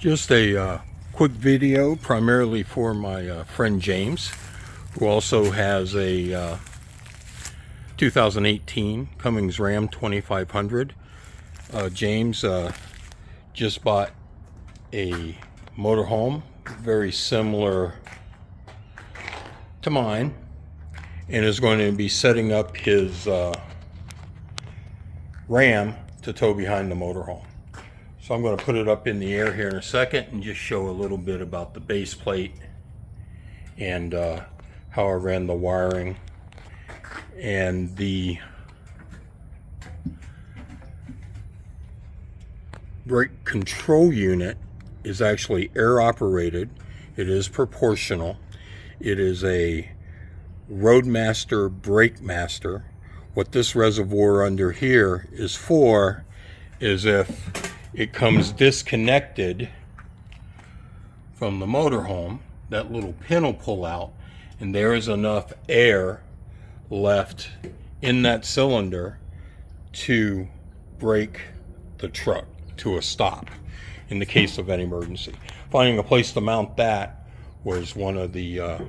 Just a quick video primarily for my friend James, who also has a 2018 Cummins Ram 2500. James just bought a motorhome very similar to mine and is going to be setting up his Ram to tow behind the motorhome. So I'm going to put it up in the air here in a second and just show a little bit about the base plate and how I ran the wiring. And the brake control unit is actually air operated. It is proportional. It is a Roadmaster BrakeMaster. What this reservoir under here is for is if it comes disconnected from the motorhome, that little pin will pull out and there is enough air left in that cylinder to brake the truck to a stop in the case of an emergency. Finding a place to mount that was one of the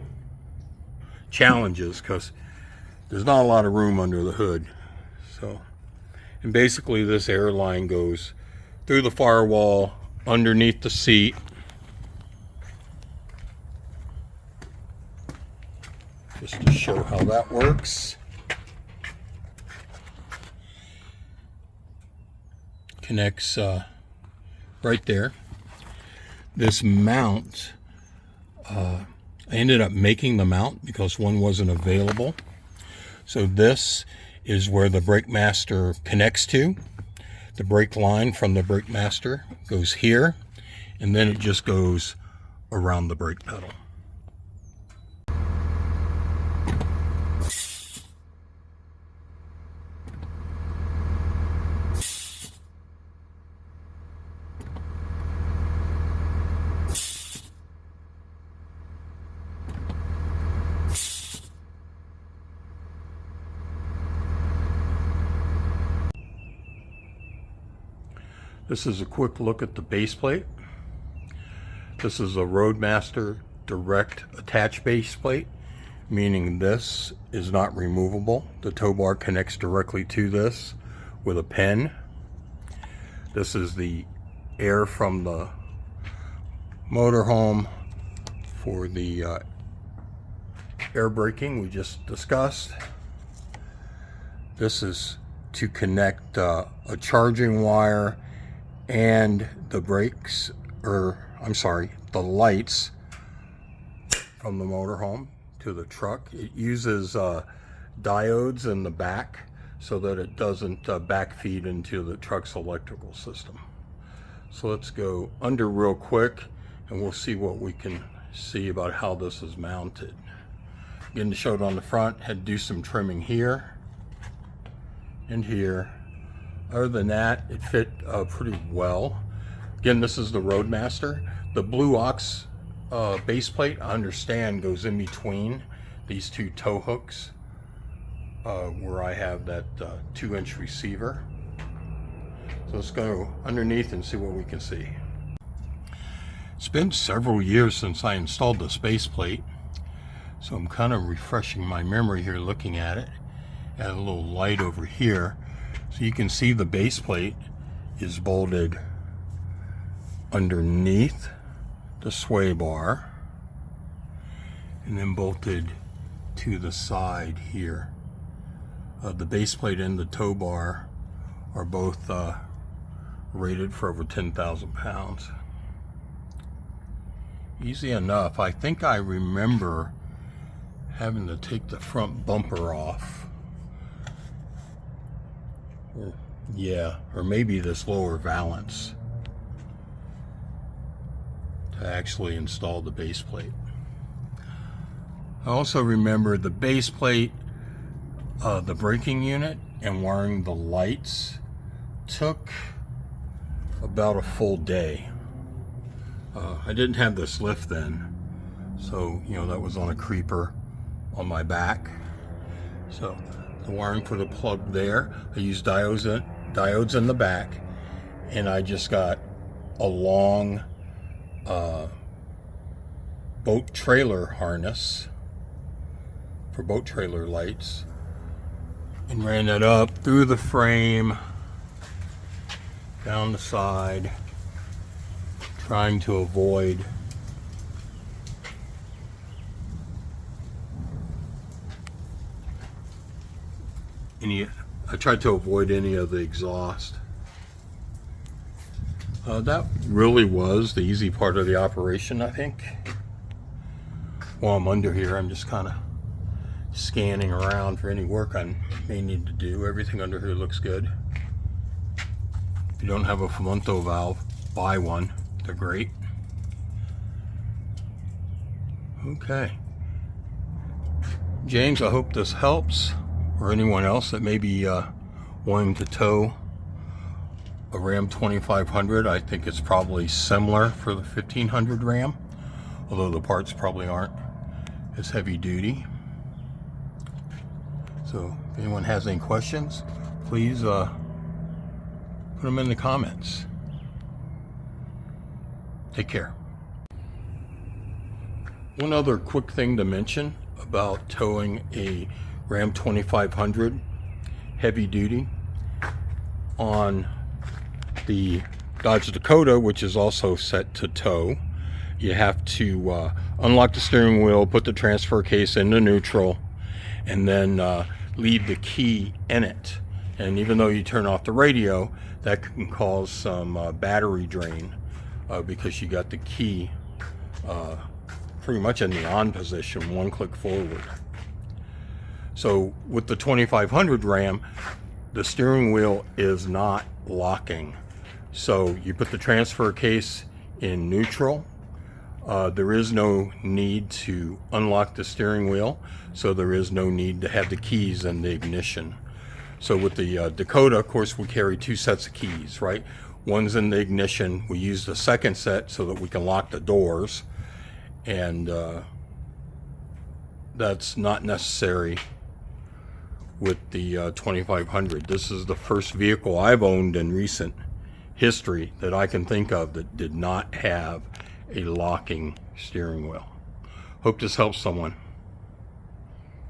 challenges, because there's not a lot of room under the hood. So, and basically this air line goes through the firewall underneath the seat, just to show how that works. Connects right there. This mount, I ended up making the mount because one wasn't available. So this is where the BrakeMaster connects to. The brake line from the BrakeMaster goes here, and then it just goes around the brake pedal. This is a quick look at the base plate. This is a Roadmaster direct attach base plate, meaning this is not removable. The tow bar connects directly to this with a pin. This is the air from the motorhome for the air braking we just discussed. This is to connect a charging wire and the brakes, or I'm sorry, the lights from the motorhome to the truck. It uses diodes in the back so that it doesn't backfeed into the truck's electrical system. So let's go under real quick and we'll see what we can see about how this is mounted. Again, to show it on the front, had to do some trimming here and here. Other than that, it fit pretty well. Again, this is the Roadmaster. The blue ox base plate, I understand, goes in between these two tow hooks where I have that 2-inch receiver. So let's go underneath and see what we can see. It's been several years since I installed this base plate, so I'm kind of refreshing my memory here looking at it. Add a little light over here. So you can see the base plate is bolted underneath the sway bar and then bolted to the side here. The base plate and the tow bar are both rated for over 10,000 pounds. Easy enough. I think I remember having to take the front bumper off. Yeah, or maybe this lower valance to actually install the base plate. I also remember the base plate, the braking unit, and wiring the lights took about a full day. I didn't have this lift then, so that was on a creeper on my back. So the wiring for the plug there, I used diodes in the back, and I just got a long boat trailer harness for boat trailer lights, and ran that up through the frame, down the side, trying to avoid I tried to avoid any of the exhaust. That really was the easy part of the operation, I think. While I'm under here, I'm just kind of scanning around for any work I may need to do. Everything under here looks good. If you don't have a Fumonto valve, buy one. They're great. Okay. James, I hope this helps, or anyone else that may be wanting to tow a Ram 2500. I think it's probably similar for the 1500 Ram, although the parts probably aren't as heavy duty. So if anyone has any questions, please put them in the comments. Take care. One other quick thing to mention about towing a Ram 2500 heavy duty. On the Dodge Dakota, which is also set to tow, you have to unlock the steering wheel, put the transfer case into neutral, and then leave the key in it. And even though you turn off the radio, that can cause some battery drain because you got the key pretty much in the on position, one click forward. So with the 2500 Ram, the steering wheel is not locking. So you put the transfer case in neutral. There is no need to unlock the steering wheel, so there is no need to have the keys in the ignition. So with the Dakota, of course, we carry two sets of keys, right? One's in the ignition. We use the second set so that we can lock the doors, and that's not necessary with the 2500. This is the first vehicle I've owned in recent history that I can think of that did not have a locking steering wheel. Hope this helps someone.